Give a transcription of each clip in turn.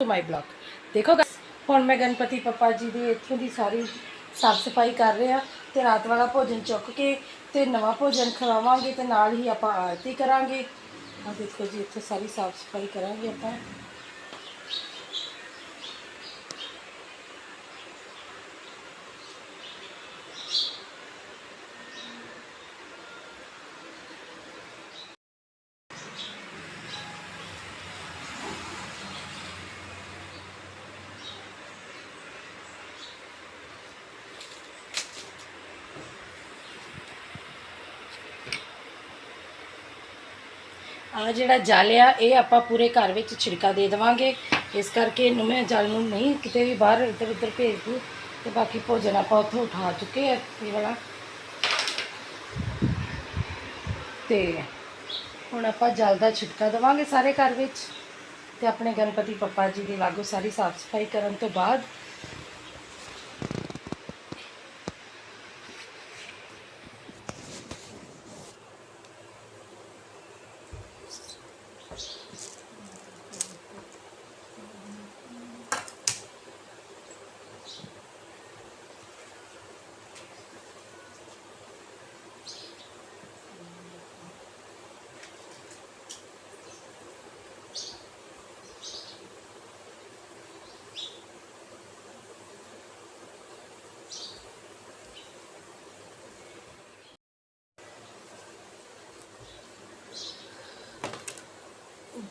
My blog देखो हुण मैं गणपति पप्पा जी की इत्थों की सारी साफ सफाई कर रहे हैं तो रात वाला भोजन चुक के तो नवा भोजन खवावांगे तो नाल ही आप आरती करांगे। देखो जी इत्थे सारी साफ सफाई करांगे आप। आ जिहड़ा जल आ ये आप पूरे घर में छिड़का दे देवांगे, इस करके मैं जल नूं नहीं किते भी बाहर इधर उधर भेज दूँ। तो बाकी भोजन आप उत्थों उठा चुके हैं ये वाला, तो हुण आप जल का छिड़का देवांगे सारे घर में। तो अपने गणपति पप्पा जी की लागू सारी साफ सफाई करन तो बाद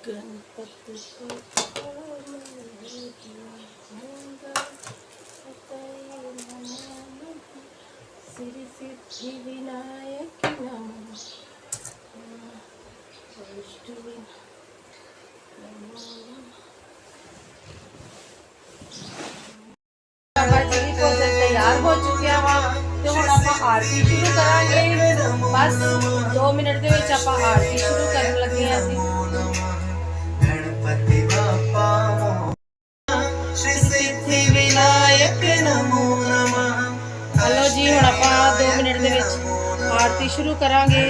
गणपति श्री सिद्धि विनायक नमः तैयार हो चुके तो हम आप आरती शुरू करांगे। बस 2 मिनट के विच आप आरती शुरू करन लगे हैं असीं। गणपति बाप्पा श्री सिद्धि विनायक नमो नमः। हेलो जी हुण आप 2 मिनट के विच आरती शुरू करांगे।